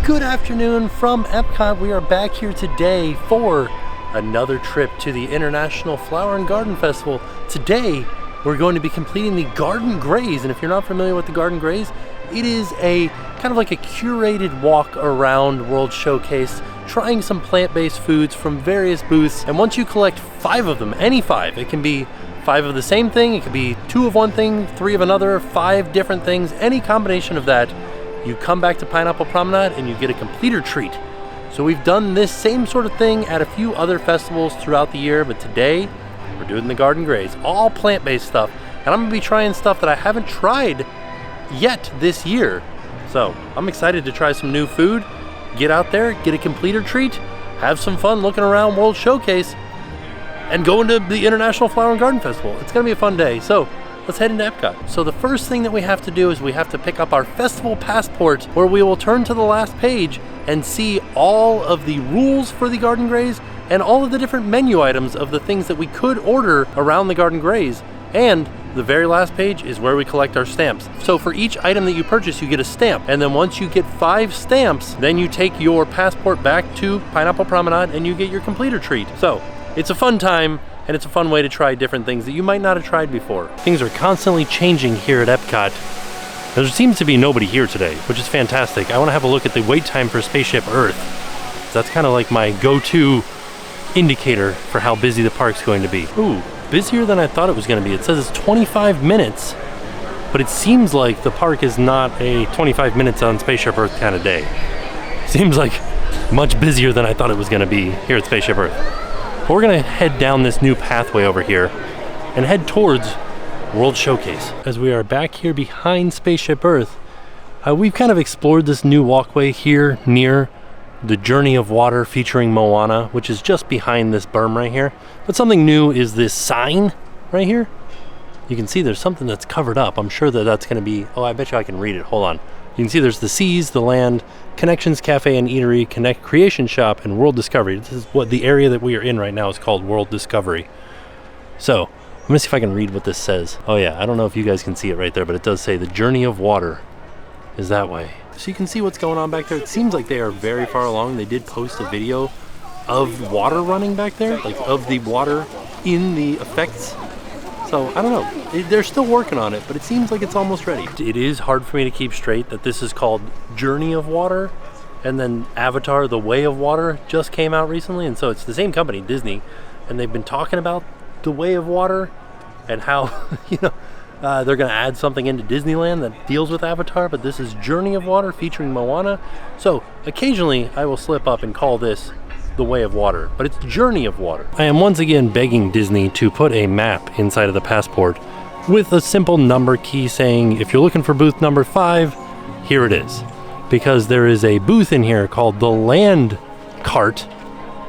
Good afternoon from EPCOT. We are back here today for another trip to the International Flower and Garden Festival. Today, we're going to be completing the Garden Graze, and if you're not familiar with the Garden Graze, it is a kind of like a curated walk around World Showcase, trying some plant-based foods from various booths. And once you collect 5 of them, any 5, it can be 5 of the same thing, it could be 2 of one thing, 3 of another, 5 different things, any combination of that, you come back to Pineapple Promenade and you get a completer treat. So we've done this same sort of thing at a few other festivals throughout the year, but today we're doing the Garden Graze, all plant-based stuff. And I'm gonna be trying stuff that I haven't tried yet this year. So I'm excited to try some new food, get out there, get a completer treat, have some fun looking around World Showcase, and go into the International Flower and Garden Festival. It's gonna be a fun day. So let's head into EPCOT. So the first thing that we have to do is we have to pick up our festival passport, where we will turn to the last page and see all of the rules for the Garden Graze and all of the different menu items of the things that we could order around the Garden Graze. And the very last page is where we collect our stamps. So for each item that you purchase, you get a stamp. And then once you get 5 stamps, then you take your passport back to Pineapple Promenade and you get your completer treat. So it's a fun time, and it's a fun way to try different things that you might not have tried before. Things are constantly changing here at EPCOT. There seems to be nobody here today, which is fantastic. I want to have a look at the wait time for Spaceship Earth. That's kind of like my go-to indicator for how busy the park's going to be. Ooh, busier than I thought it was going to be. It says it's 25 minutes, but it seems like the park is not a 25 minutes on Spaceship Earth kind of day. Seems like much busier than I thought it was going to be here at Spaceship Earth. But we're gonna head down this new pathway over here and head towards World Showcase. As we are back here behind Spaceship Earth, we've kind of explored this new walkway here near the Journey of Water featuring Moana, which is just behind this berm right here. But something new is this sign right here. You can see there's something that's covered up. I'm sure that that's gonna be, oh, I bet you I can read it, hold on. You can see there's the seas, the land, Connections Cafe and Eatery, Connect Creation Shop, and World Discovery. This is what the area that we are in right now is called World Discovery. So, let me see if I can read what this says. Oh yeah, I don't know if you guys can see it right there, but it does say the Journey of Water is that way. So you can see what's going on back there. It seems like they are very far along. They did post a video of water running back there, like of the water in the effects. So, I don't know, they're still working on it, but it seems like it's almost ready. It is hard for me to keep straight that this is called Journey of Water, and then Avatar, The Way of Water just came out recently, and so it's the same company, Disney, and they've been talking about The Way of Water and how, you know, they're gonna add something into Disneyland that deals with Avatar, but this is Journey of Water featuring Moana. So, occasionally I will slip up and call this The Way of Water, but it's Journey of Water. I am once again begging Disney to put a map inside of the passport with a simple number key saying, if you're looking for booth number 5, here it is. Because there is a booth in here called the Land Cart.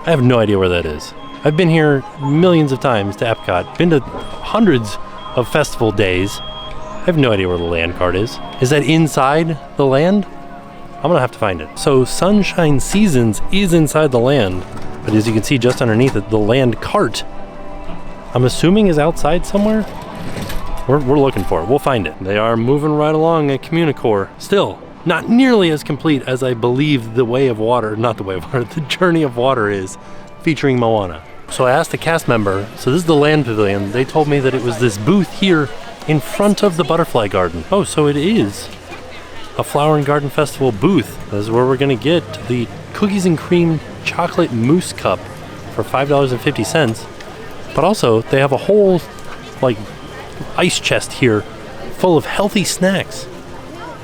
I have no idea where that is. I've been here millions of times to EPCOT, been to hundreds of festival days. I have no idea where the Land Cart is. Is that inside the land? I'm gonna have to find it. So Sunshine Seasons is inside the land, but as you can see just underneath it, the Land Cart, I'm assuming is outside somewhere. We're looking for it, we'll find it. They are moving right along at Communicore. Still, not nearly as complete as I believe the Way of Water, not the Way of Water, the Journey of Water is, featuring Moana. So I asked a cast member, so this is the Land Pavilion, they told me that it was this booth here in front of the Butterfly Garden. Oh, so it is a Flower and Garden Festival booth. This is where we're gonna get the Cookies and Cream Chocolate Mousse Cup for $5.50. But also, they have a whole, like, ice chest here full of healthy snacks.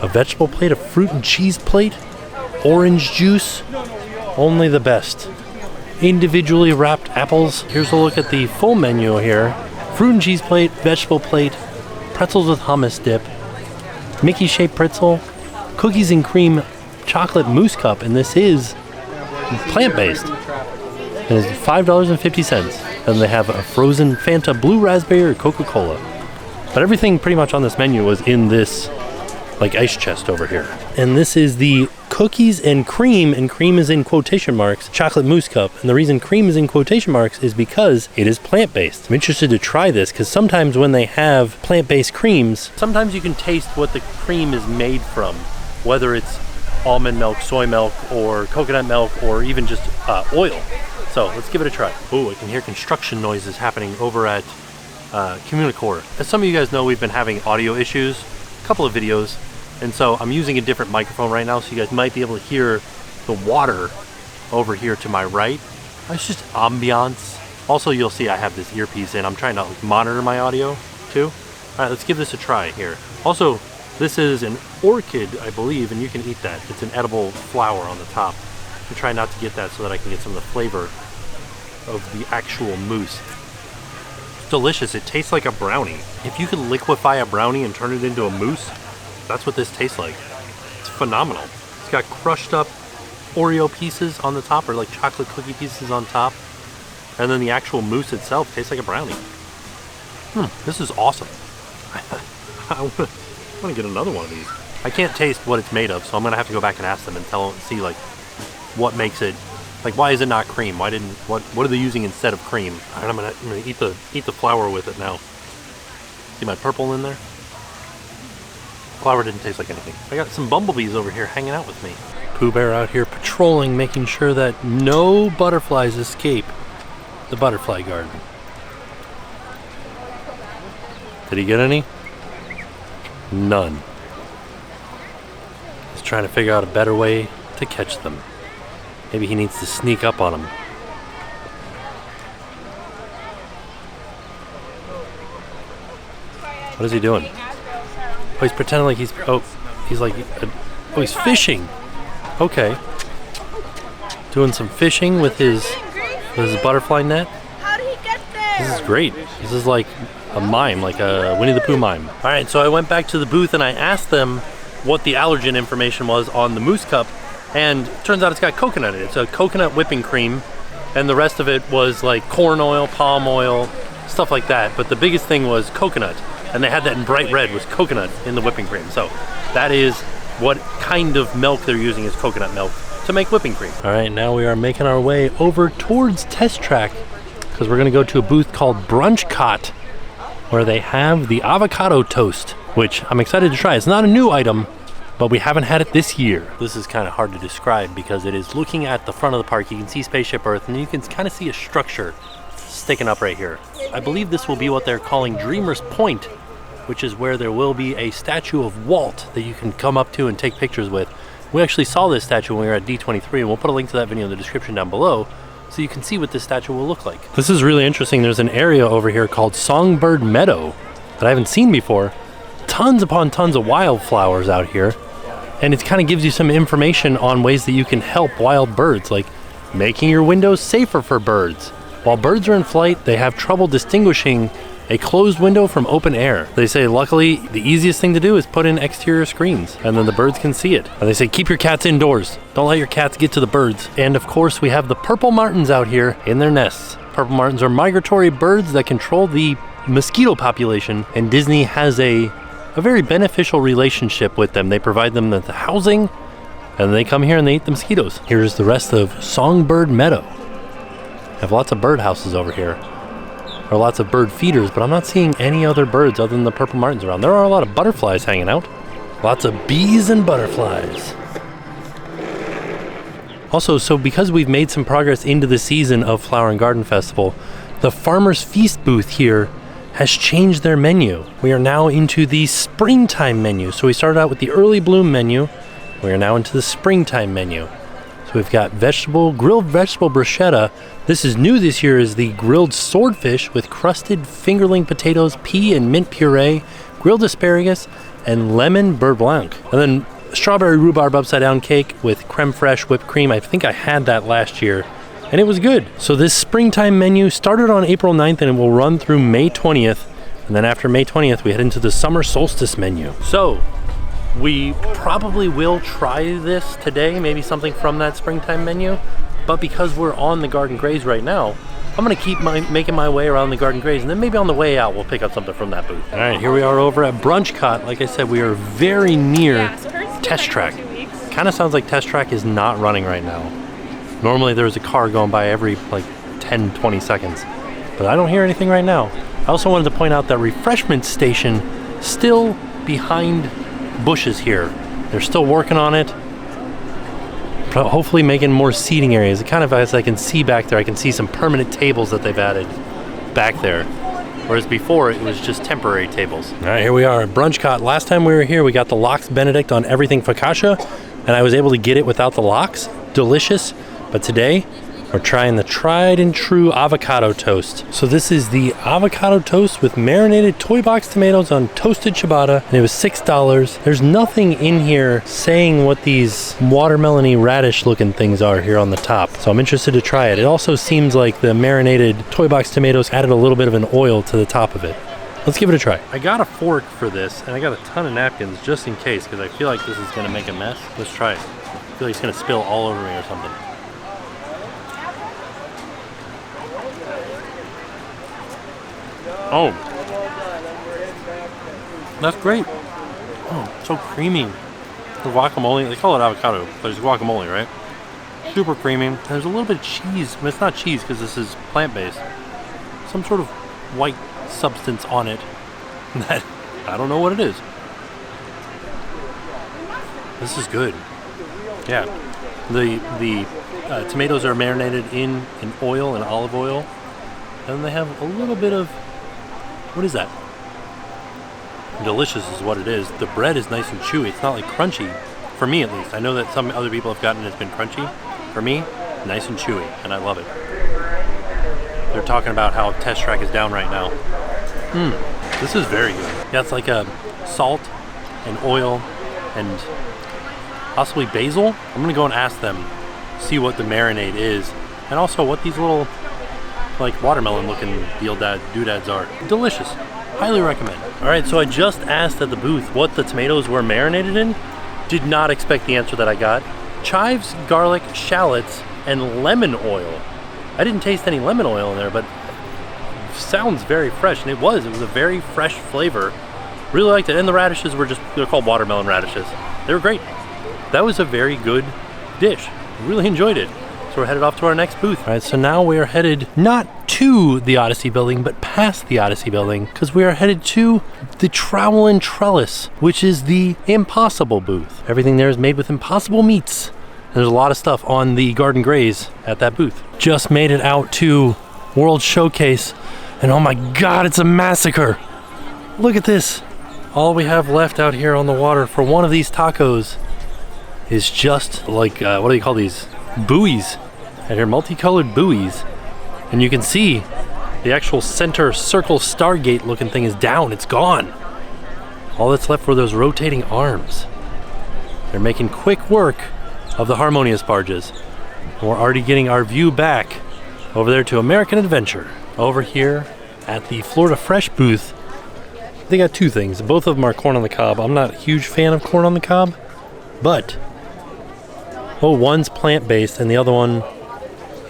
A vegetable plate, a fruit and cheese plate, orange juice, only the best. Individually wrapped apples. Here's a look at the full menu here. Fruit and cheese plate, vegetable plate, pretzels with hummus dip, Mickey-shaped pretzel, Cookies and Cream Chocolate Mousse Cup, and this is plant-based. And it's $5.50. And they have a frozen Fanta Blue Raspberry or Coca-Cola. But everything pretty much on this menu was in this, like, ice chest over here. And this is the Cookies and Cream is in quotation marks, Chocolate Mousse Cup. And the reason cream is in quotation marks is because it is plant-based. I'm interested to try this because sometimes when they have plant-based creams, sometimes you can taste what the cream is made from, whether it's almond milk, soy milk, or coconut milk, or even just oil. So let's give it a try. Oh, I can hear construction noises happening over at Communicore. As some of you guys know, we've been having audio issues, a couple of videos, and so I'm using a different microphone right now, so you guys might be able to hear the water over here to my right. It's just ambiance. Also, you'll see I have this earpiece in. I'm trying to like, monitor my audio too. All right, let's give this a try here. Also, this is an orchid, I believe, and you can eat that. It's an edible flower on the top. I'm trying not to get that so that I can get some of the flavor of the actual mousse. It's delicious. It tastes like a brownie. If you could liquefy a brownie and turn it into a mousse, that's what this tastes like. It's phenomenal. It's got crushed up Oreo pieces on the top, or like chocolate cookie pieces on top. And then the actual mousse itself tastes like a brownie. This is awesome. I want to get another one of these. I can't taste what it's made of, so I'm gonna have to go back and ask them and see like what makes it, like why is it not cream? What are they using instead of cream? All right, I'm gonna eat the flour with it now. See my purple in there? Flour didn't taste like anything. I got some bumblebees over here hanging out with me. Pooh Bear out here patrolling, making sure that no butterflies escape the butterfly garden. Did he get any? None. He's trying to figure out a better way to catch them. Maybe he needs to sneak up on them. What is he doing? Oh, he's pretending like he's fishing. Okay. Doing some fishing with his butterfly net. How did he get there? This is great. This is like a mime, like a Winnie the Pooh mime. All right, so I went back to the booth and I asked them what the allergen information was on the Mousse Cup, and it turns out it's got coconut in it. It's a coconut whipping cream, and the rest of it was like corn oil, palm oil, stuff like that. But the biggest thing was coconut, and they had that in bright red, was coconut in the whipping cream. So that is what kind of milk they're using, is coconut milk to make whipping cream. All right, now we are making our way over towards Test Track because we're gonna go to a booth called Brunch Cot, where they have the avocado toast, which I'm excited to try. It's not a new item, but we haven't had it this year. This is kind of hard to describe because it is looking at the front of the park. You can see Spaceship Earth, and you can kind of see a structure sticking up right here. I believe this will be what they're calling Dreamer's Point, which is where there will be a statue of Walt that you can come up to and take pictures with. We actually saw this statue when we were at D23, and we'll put a link to that video in the description down below so you can see what this statue will look like. This is really interesting. There's an area over here called Songbird Meadow that I haven't seen before. Tons upon tons of wildflowers out here, and it kind of gives you some information on ways that you can help wild birds, like making your windows safer for birds. While birds are in flight, they have trouble distinguishing a closed window from open air. They say luckily the easiest thing to do is put in exterior screens, and then the birds can see it. And they say keep your cats indoors. Don't let your cats get to the birds. And of course we have the purple martins out here in their nests. Purple martins are migratory birds that control the mosquito population, and Disney has a very beneficial relationship with them. They provide them with the housing, and they come here and they eat the mosquitoes. Here's the rest of Songbird Meadow. I have lots of bird houses over here. There are lots of bird feeders, but I'm not seeing any other birds other than the purple martins around. There are a lot of butterflies hanging out. Lots of bees and butterflies. Also, so because we've made some progress into the season of Flower and Garden Festival, the Farmer's Feast booth here has changed their menu. We are now into the springtime menu. So we started out with the early bloom menu. We are now into the springtime menu. So we've got grilled vegetable bruschetta. This is new this year, is the grilled swordfish with crusted fingerling potatoes, pea and mint puree, grilled asparagus, and lemon beurre blanc. And then strawberry rhubarb upside down cake with creme fraiche whipped cream. I think I had that last year, and it was good. So this springtime menu started on April 9th and it will run through May 20th. And then after May 20th, we head into the summer solstice menu. So we probably will try this today, maybe something from that springtime menu. But because we're on the Garden Graze right now, I'm gonna keep making my way around the Garden Graze, and then maybe on the way out, we'll pick up something from that booth. All right, here we are over at Brunch Cot. Like I said, we are very near Test Track. Kind of sounds like Test Track is not running right now. Normally there's a car going by every like 10, 20 seconds, but I don't hear anything right now. I also wanted to point out that refreshment station still behind bushes here. They're still working on it. hopefully making more seating areas. It kind of, as I can see back there, I can see some permanent tables that they've added back there. Whereas before, it was just temporary tables. All right, here we are at Brunch Cot. Last time we were here, we got the lox Benedict on everything focaccia, and I was able to get it without the lox. Delicious. But today, we're trying the tried and true avocado toast. So this is the avocado toast with marinated toy box tomatoes on toasted ciabatta, and it was $6. There's nothing in here saying what these watermelon-y radish looking things are here on the top. So I'm interested to try it. It also seems like the marinated toy box tomatoes added a little bit of an oil to the top of it. Let's give it a try. I got a fork for this, and I got a ton of napkins just in case, because I feel like this is gonna make a mess. Let's try it. I feel like it's gonna spill all over me or something. Oh, that's great. Oh, so creamy. The guacamole, they call it avocado, but it's guacamole, right? Super creamy. There's a little bit of cheese, but it's not cheese because this is plant-based. Some sort of white substance on it that I don't know what it is. This is good. Yeah, the tomatoes are marinated in oil and olive oil, and they have a little bit of, what is that? Delicious is what it is. The bread is nice and chewy. It's not like crunchy, for me at least. I know that some other people have gotten it's been crunchy. For me, nice and chewy, and I love it. They're talking about how Test Track is down right now. This is very good. Yeah, it's like a salt and oil and possibly basil. I'm gonna go and ask them, see what the marinade is, and also what these little like watermelon looking doodads are. Delicious. Highly recommend. All right, so I just asked at the booth what the tomatoes were marinated in. Did not expect the answer that I got. Chives, garlic, shallots, and lemon oil. I didn't taste any lemon oil in there, but sounds very fresh, and it was a very fresh flavor. Really liked it, and the radishes were they're called watermelon radishes. They were great. That was a very good dish. Really enjoyed it. So we're headed off to our next booth. All right, so now we are headed not to the Odyssey building, but past the Odyssey building, because we are headed to the Trowel and Trellis, which is the Impossible booth. Everything there is made with impossible meats. And there's a lot of stuff on the Garden Graze at that booth. Just made it out to World Showcase, and oh my God, it's a massacre. Look at this. All we have left out here on the water for one of these tacos is just like, what do you call these? Buoys. And they're multicolored buoys. And you can see the actual center circle Stargate looking thing is down. It's gone. All that's left were those rotating arms. They're making quick work of the harmonious barges. And we're already getting our view back over there to American Adventure. Over here at the Florida Fresh booth, they got two things. Both of them are corn on the cob. I'm not a huge fan of corn on the cob, but one's plant-based and the other one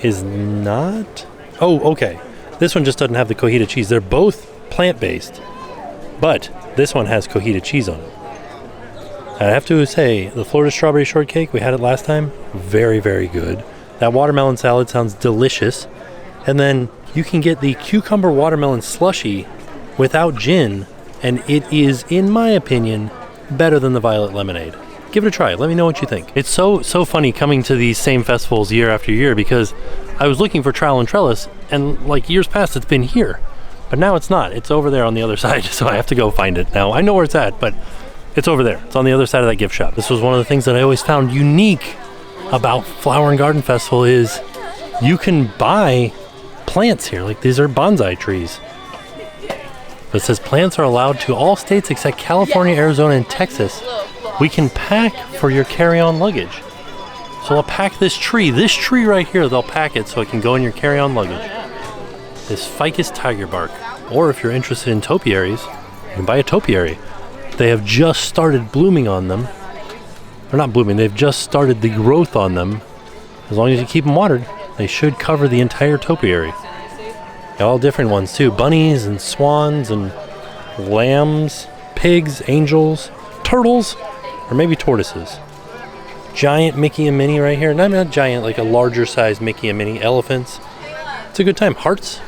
is not. Oh, okay. This one just doesn't have the cojita cheese. They're both plant-based, but this one has cojita cheese on it. I have to say, the Florida Strawberry Shortcake, we had it last time, very, very good. That watermelon salad sounds delicious. And then you can get the cucumber watermelon slushy without gin, and it is, in my opinion, better than the violet lemonade. Give it a try. Let me know what you think. It's so funny coming to these same festivals year after year, because I was looking for Trowel and Trellis, and like years past it's been here, but now it's not. It's over there on the other side, so I have to go find it now. I know where it's at, but it's over there. It's on the other side of that gift shop. This was one of the things that I always found unique about Flower and Garden Festival is you can buy plants here. Like these are bonsai trees. It says plants are allowed to all states except California, Arizona, and Texas. We can pack for your carry-on luggage. So I'll pack this tree right here, they'll pack it so it can go in your carry-on luggage. This ficus tiger bark. Or if you're interested in topiaries, you can buy a topiary. They have just started blooming on them. They're not blooming, they've just started the growth on them. As long as you keep them watered, they should cover the entire topiary. All different ones too. Bunnies and swans and lambs, pigs, angels, turtles, or maybe tortoises. Giant Mickey and Minnie right here. Not giant, like a larger size Mickey and Minnie. Elephants. It's a good time. Hearts.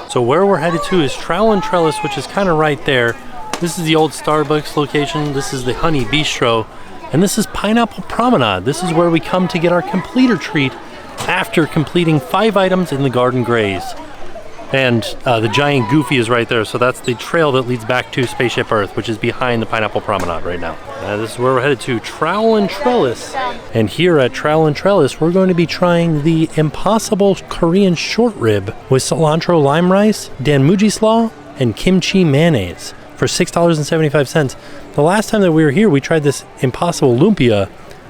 So where we're headed to is Trowel and Trellis, which is kind of right there. This is the old Starbucks location. This is the Honey Bistro. And this is Pineapple Promenade. This is where we come to get our completer treat after completing 5 items in the Garden Graze. And the giant Goofy is right there, so that's the trail that leads back to Spaceship Earth, which is behind the Pineapple Promenade right now. This is where we're headed to Trowel and Trellis. And here at Trowel and Trellis, we're going to be trying the Impossible Korean Short Rib with cilantro lime rice, danmuji slaw, and kimchi mayonnaise for $6.75. The last time that we were here, we tried this Impossible Lumpia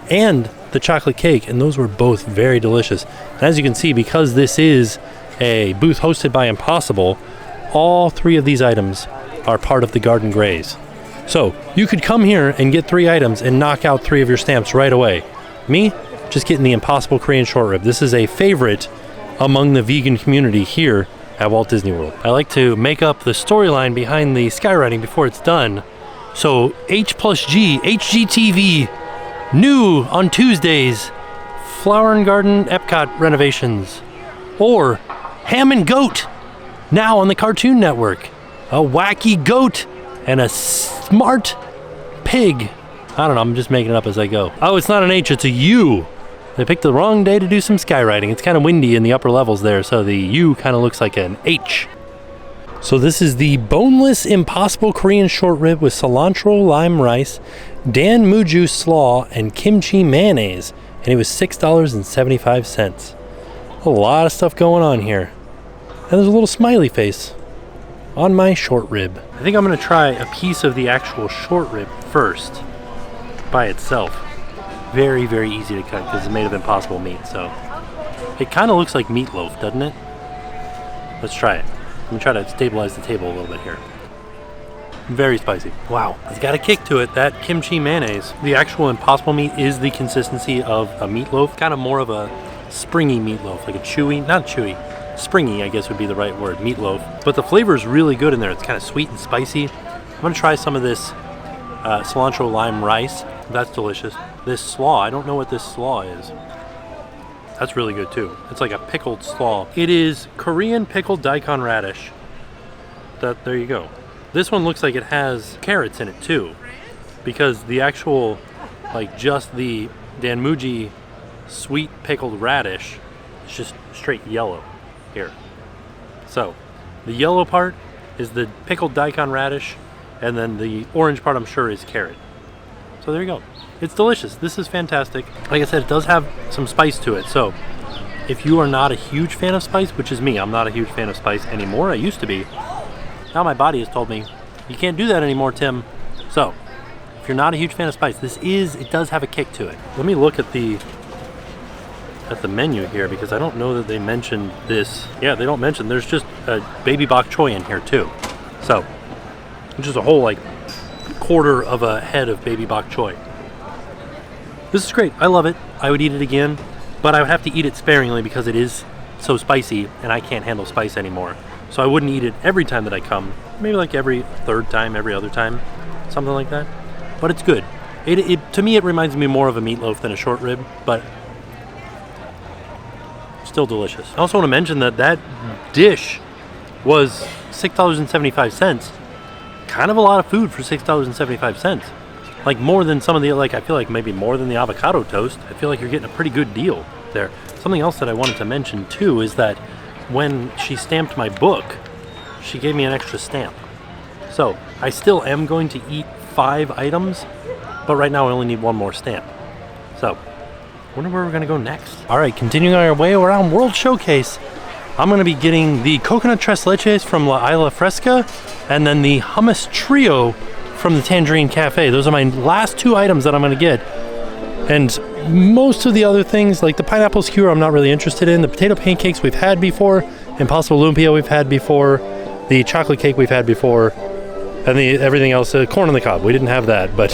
and the chocolate cake, and those were both very delicious. And as you can see, because this is a booth hosted by Impossible, all 3 of these items are part of the Garden Graze. So you could come here and get 3 items and knock out 3 of your stamps right away. Me, just getting the Impossible Korean Short Rib. This is a favorite among the vegan community here at Walt Disney World. I like to make up the storyline behind the skywriting before it's done. So H+G, HGTV, new on Tuesdays, Flower and Garden EPCOT renovations. Or Ham and Goat, now on the Cartoon Network. A wacky goat and a smart pig. I don't know, I'm just making it up as I go. Oh, it's not an H, it's a U. They picked the wrong day to do some skywriting. It's kind of windy in the upper levels there, so the U kind of looks like an H. So this is the boneless Impossible Korean Short Rib with cilantro lime rice, danmuji slaw, and kimchi mayonnaise. And it was $6.75. A lot of stuff going on here. And there's a little smiley face on my short rib. I think I'm gonna try a piece of the actual short rib first by itself. Very, very easy to cut because it's made of Impossible meat, so. It kind of looks like meatloaf, doesn't it? Let's try it. I'm gonna try to stabilize the table a little bit here. Very spicy. Wow, it's got a kick to it. That kimchi mayonnaise. The actual Impossible meat is the consistency of a meatloaf, kind of more of a springy meatloaf, like a chewy, not chewy, springy I guess would be the right word, meatloaf. But the flavor is really good in there. It's kind of sweet and spicy. I'm gonna try some of this cilantro lime rice. That's delicious. This slaw, I don't know what this slaw is. That's really good too. It's like a pickled slaw. It is Korean pickled daikon radish. There you go. This one looks like it has carrots in it too, because the actual, like just the danmuji sweet pickled radish is just straight yellow here. So the yellow part is the pickled daikon radish, and then the orange part I'm sure is carrot. So there you go. It's delicious. This is fantastic. Like I said, it does have some spice to it. So if you are not a huge fan of spice, which is me, I'm not a huge fan of spice anymore. I used to be. Now my body has told me, you can't do that anymore, Tim. So if you're not a huge fan of spice, it does have a kick to it. Let me look at the menu here, because I don't know that they mentioned this. Yeah, they don't mention. There's just a baby bok choy in here too. So just a whole like quarter of a head of baby bok choy. This is great. I love it. I would eat it again, but I would have to eat it sparingly because it is so spicy and I can't handle spice anymore. So I wouldn't eat it every time that I come. Maybe like every third time, every other time, something like that. But it's good. To me, it reminds me more of a meatloaf than a short rib, but still delicious. I also want to mention that dish was $6.75. Kind of a lot of food for $6.75. Like more than some of the, like I feel like maybe more than the avocado toast. I feel like you're getting a pretty good deal there. Something else that I wanted to mention too is that when she stamped my book, she gave me an extra stamp. So I still am going to eat 5 items, but right now I only need 1 more stamp. So I wonder where we're gonna go next. All right, continuing our way around World Showcase, I'm gonna be getting the coconut tres leches from Isla Fresca, and then the hummus trio from the Tangerine Cafe. Those are my last 2 items that I'm gonna get. And most of the other things, like the pineapple skewer, I'm not really interested in. The potato pancakes we've had before, Impossible Lumpia we've had before, the chocolate cake we've had before, and everything else, corn on the cob, we didn't have that, but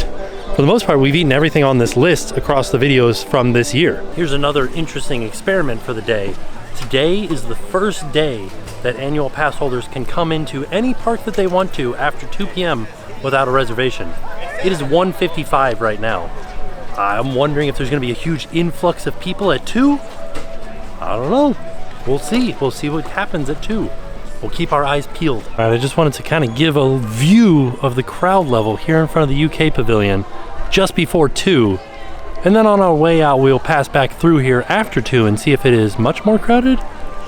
for the most part, we've eaten everything on this list across the videos from this year. Here's another interesting experiment for the day. Today is the first day that annual pass holders can come into any park that they want to after 2 p.m. without a reservation. It is 1:55 right now. I'm wondering if there's gonna be a huge influx of people at 2. I don't know. We'll see. We'll see what happens at 2. We'll keep our eyes peeled. All right, I just wanted to kind of give a view of the crowd level here in front of the UK Pavilion. just before 2. And then on our way out, we'll pass back through here after 2 and see if it is much more crowded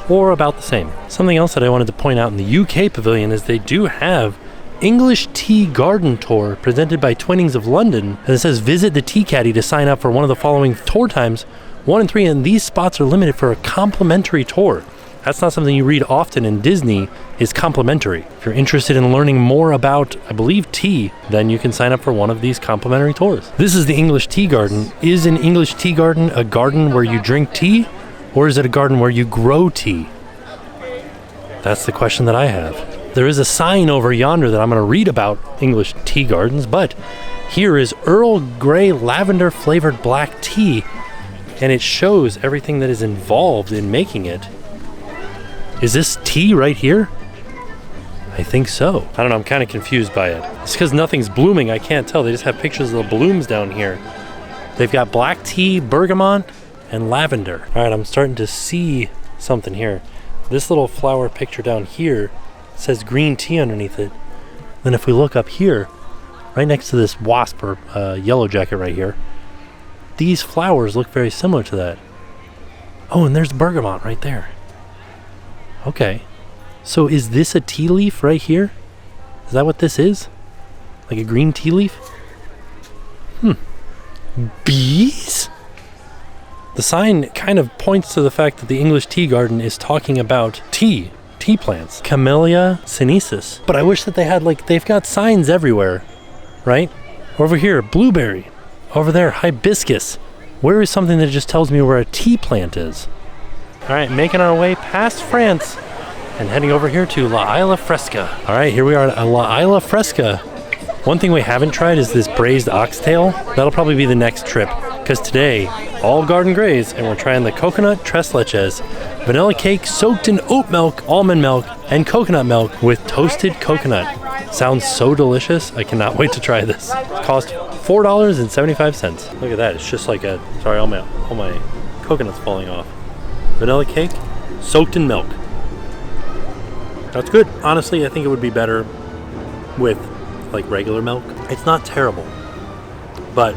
or about the same. Something else that I wanted to point out in the UK Pavilion is they do have English Tea Garden Tour presented by Twinings of London. And it says visit the Tea Caddy to sign up for one of the following tour times, 1 and 3, and these spots are limited for a complimentary tour. That's not something you read often in Disney, is complimentary. If you're interested in learning more about, I believe, tea, then you can sign up for one of these complimentary tours. This is the English Tea Garden. Is an English tea garden a garden where you drink tea, or is it a garden where you grow tea? That's the question that I have. There is a sign over yonder that I'm going to read about English tea gardens, but here is Earl Grey lavender flavored black tea, and it shows everything that is involved in making it. Is this tea right here? I think so. I don't know, I'm kind of confused by it. It's because nothing's blooming, I can't tell. They just have pictures of the blooms down here. They've got black tea, bergamot, and lavender. All right, I'm starting to see something here. This little flower picture down here says green tea underneath it. Then if we look up here, right next to this wasp or yellow jacket right here, these flowers look very similar to that. Oh, and there's bergamot right there. Okay, so is this a tea leaf right here? Is that what this is? Like a green tea leaf? Bees? The sign kind of points to the fact that the English tea garden is talking about tea plants. Camellia sinensis. But I wish that they had, like, they've got signs everywhere, right? Over here, blueberry. Over there, hibiscus. Where is something that just tells me where a tea plant is? All right, making our way past France and heading over here to La Isla Fresca. All right, here we are at La Isla Fresca. One thing we haven't tried is this braised oxtail. That'll probably be the next trip, because today, all garden graze, and we're trying the coconut tres leches, vanilla cake soaked in oat milk, almond milk, and coconut milk with toasted coconut. Sounds so delicious. I cannot wait to try this. It cost $4.75. Look at that, it's just like a, sorry, all my coconut's falling off. Vanilla cake soaked in milk. That's good. Honestly, I think it would be better with like regular milk. It's not terrible, but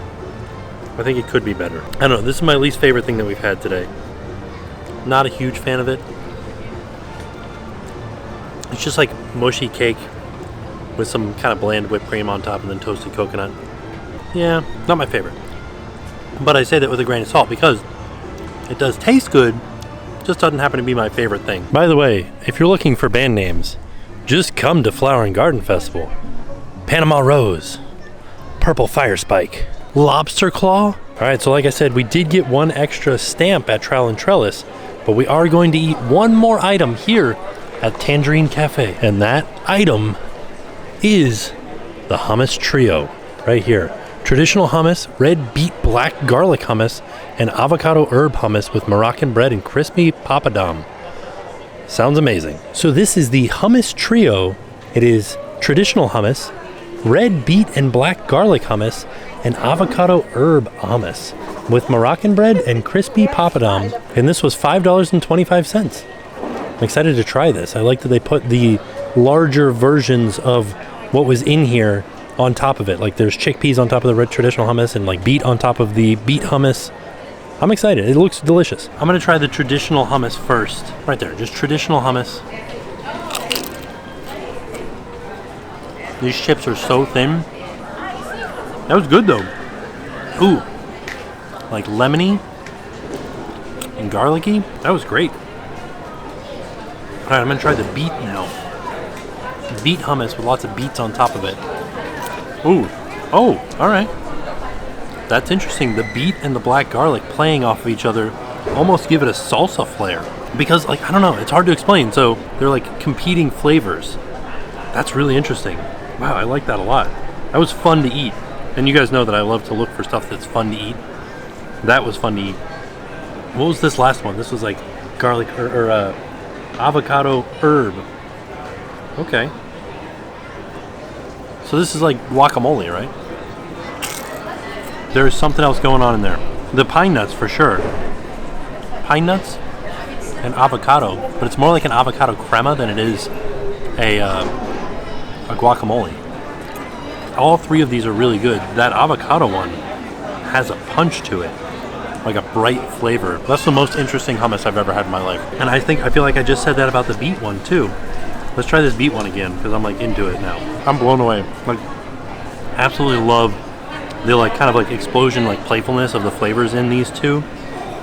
I think it could be better. I don't know, this is my least favorite thing that we've had today. Not a huge fan of it. It's just like mushy cake with some kind of bland whipped cream on top and then toasted coconut. Yeah, not my favorite. But I say that with a grain of salt because it does taste good, just doesn't happen to be my favorite thing. By the way, if you're looking for band names, just come to Flower and Garden Festival. Panama Rose, Purple Fire Spike, Lobster Claw. All right, so like I said, we did get one extra stamp at Trowel and Trellis, but we are going to eat one more item here at Tangerine Cafe. And that item is the hummus trio right here. Traditional hummus, red beet black garlic hummus, and avocado herb hummus with Moroccan bread and crispy papadum. Sounds amazing. So this is the hummus trio. It is traditional hummus, red beet and black garlic hummus, and avocado herb hummus with Moroccan bread and crispy papadum. And this was $5.25. I'm excited to try this. I like that they put the larger versions of what was in here on top of it. Like there's chickpeas on top of the red traditional hummus and like beet on top of the beet hummus. I'm excited. It looks delicious. I'm gonna try the traditional hummus first. Right there, just traditional hummus. These chips are so thin. That was good though. Ooh, like lemony and garlicky. That was great. All right, I'm gonna try the beet now. Beet hummus with lots of beets on top of it. Ooh, oh, all right. That's interesting. The beet and the black garlic playing off of each other almost give it a salsa flair. Because, like, I don't know, it's hard to explain. So they're like competing flavors. That's really interesting. Wow, I like that a lot. That was fun to eat. And you guys know that I love to look for stuff that's fun to eat. That was fun to eat. What was this last one? This was like garlic or avocado herb. Okay. So this is like guacamole, right? There's something else going on in there. The pine nuts for sure. Pine nuts and avocado, but it's more like an avocado crema than it is a guacamole. All three of these are really good. That avocado one has a punch to it, like a bright flavor. That's the most interesting hummus I've ever had in my life. And I feel like I just said that about the beet one too. Let's try this beet one again, because I'm like into it now. I'm blown away. Like, absolutely love the like kind of like explosion, like playfulness of the flavors in these two.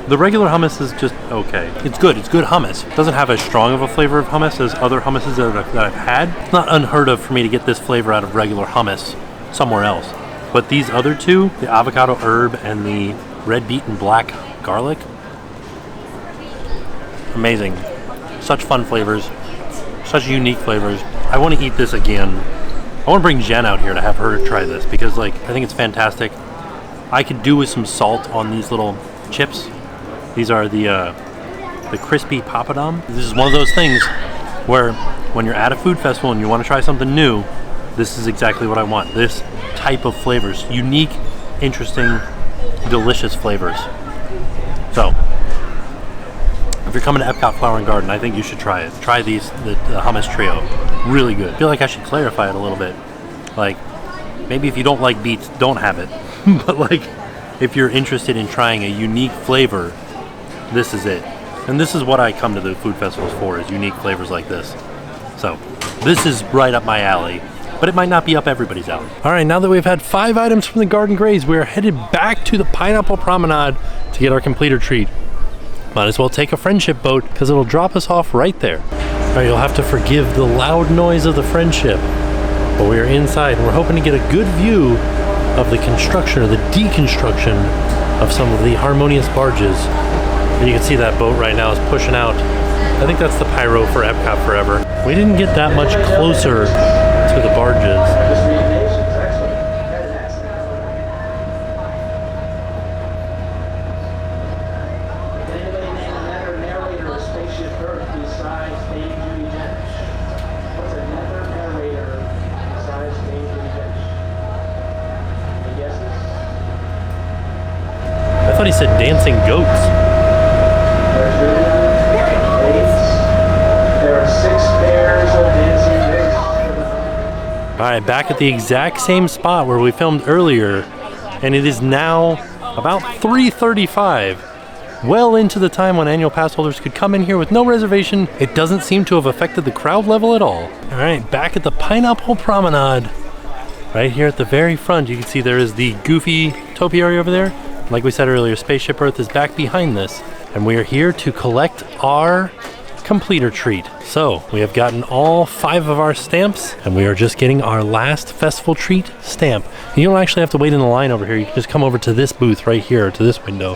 The regular hummus is just okay. It's good. It's good hummus. It doesn't have as strong of a flavor of hummus as other hummuses that I've had. It's not unheard of for me to get this flavor out of regular hummus somewhere else. But these other two, the avocado herb and the red beet and black garlic, amazing. Such fun flavors. Such unique flavors. I want to eat this again. I want to bring Jen out here to have her try this because like I think it's fantastic. I could do with some salt on these little chips. These are the crispy papadum. This is one of those things where when you're at a food festival and you want to try something new, this is exactly what I want. This type of flavors. Unique, interesting, delicious flavors. So, if you're coming to Epcot Flower and Garden, I think you should try it. Try the hummus trio. Really good. I feel like I should clarify it a little bit. Like, maybe if you don't like beets, don't have it. But like, if you're interested in trying a unique flavor, this is it. And this is what I come to the food festivals for, is unique flavors like this. So, this is right up my alley. But it might not be up everybody's alley. All right, now that we've had 5 items from the Garden Graze, we're headed back to the Pineapple Promenade to get our completer treat. Might as well take a friendship boat because it'll drop us off right there. All right, you'll have to forgive the loud noise of the friendship. But we're inside and we're hoping to get a good view of the construction or the deconstruction of some of the harmonious barges. And you can see that boat right now is pushing out. I think that's the pyro for Epcot Forever. We didn't get that much closer to the barges. I thought he said dancing goats. There are 6 pairs of dancing goats. Alright, back at the exact same spot where we filmed earlier, and it is now about 3:35, well into the time when annual pass holders could come in here with no reservation. It doesn't seem to have affected the crowd level at all. Alright, back at the Pineapple Promenade, right here at the very front, you can see there is the goofy topiary over there. Like we said earlier, Spaceship Earth is back behind this, and we are here to collect our completer treat. So we have gotten all 5 of our stamps, and we are just getting our last festival treat stamp. And you don't actually have to wait in the line over here. You can just come over to this booth right here, to this window,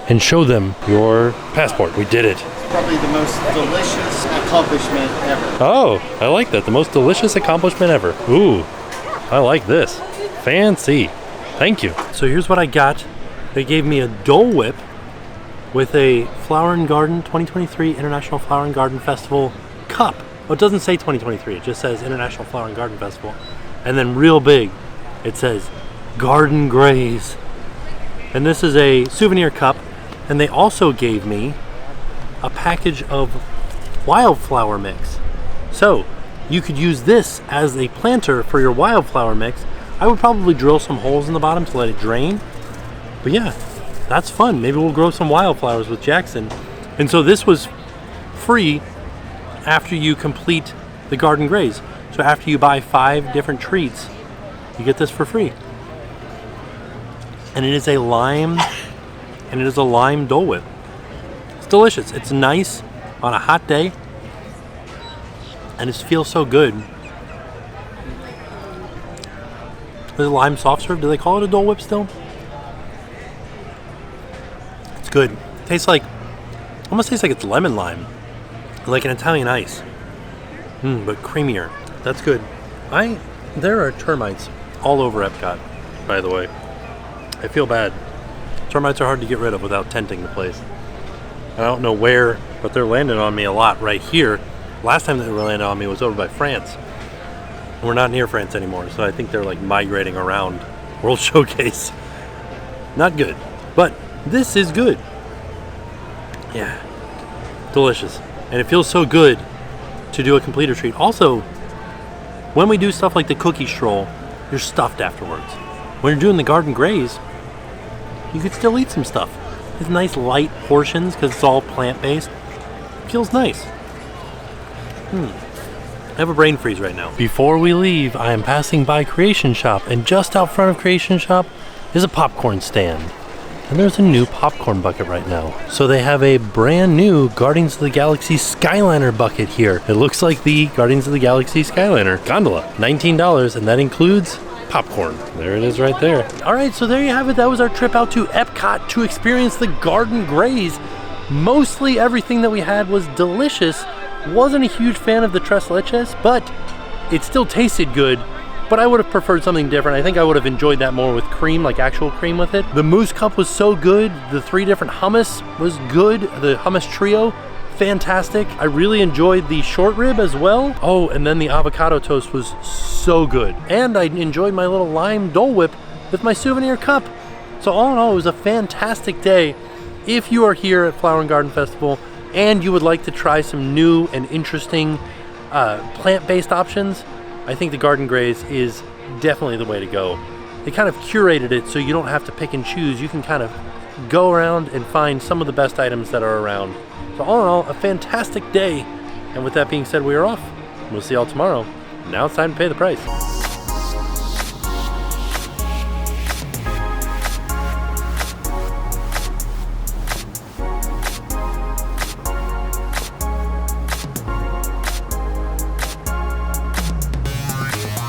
and show them your passport. We did it. Probably the most delicious accomplishment ever. Oh, I like that. The most delicious accomplishment ever. Ooh, I like this. Fancy. Thank you. So here's what I got. They gave me a Dole Whip with a Flower and Garden 2023 International Flower and Garden Festival cup. Well, it doesn't say 2023, it just says International Flower and Garden Festival. And then real big, it says Garden Graze. And this is a souvenir cup. And they also gave me a package of wildflower mix. So you could use this as a planter for your wildflower mix. I would probably drill some holes in the bottom to let it drain. But yeah, that's fun. Maybe we'll grow some wildflowers with Jackson. And so this was free after you complete the Garden Graze. So after you buy 5 different treats, you get this for free. And it is a lime Dole Whip. It's delicious. It's nice on a hot day. And it feels so good. Is it lime soft serve? Do they call it a Dole Whip still? It's good. Tastes like, almost tastes like it's lemon lime, like an Italian ice, but creamier. That's good. There are termites all over Epcot, by the way. I feel bad. Termites are hard to get rid of without tenting the place. I don't know where, but they're landing on me a lot right here. Last time they were landing on me was over by France. We're not near France anymore, so I think they're like migrating around World Showcase. Not good, but this is good. Yeah, delicious. And it feels so good to do a completer treat. Also, when we do stuff like the cookie stroll, you're stuffed afterwards. When you're doing the garden graze, you could still eat some stuff. It's nice light portions because it's all plant-based. Feels nice. I have a brain freeze right now. Before we leave, I am passing by Creation Shop, and just out front of Creation Shop is a popcorn stand. And there's a new popcorn bucket right now. So they have a brand new Guardians of the Galaxy Skyliner bucket here. It looks like the Guardians of the Galaxy Skyliner gondola. $19, and that includes popcorn. There it is right there. All right, so there you have it. That was our trip out to EPCOT to experience the garden graze. Mostly everything that we had was delicious. Wasn't a huge fan of the tres leches, but it still tasted good. But I would have preferred something different. I think I would have enjoyed that more with cream, like actual cream with it. The Mousse Cup was so good. The 3 different hummus was good. The hummus trio, fantastic. I really enjoyed the short rib as well. Oh, and then the avocado toast was so good. And I enjoyed my little lime Dole Whip with my souvenir cup. So all in all, it was a fantastic day. If you are here at Flower and Garden Festival and you would like to try some new and interesting plant-based options, I think the Garden Graze is definitely the way to go. They kind of curated it so you don't have to pick and choose. You can kind of go around and find some of the best items that are around. So all in all, a fantastic day. And with that being said, we are off. We'll see y'all tomorrow. Now it's time to pay the price.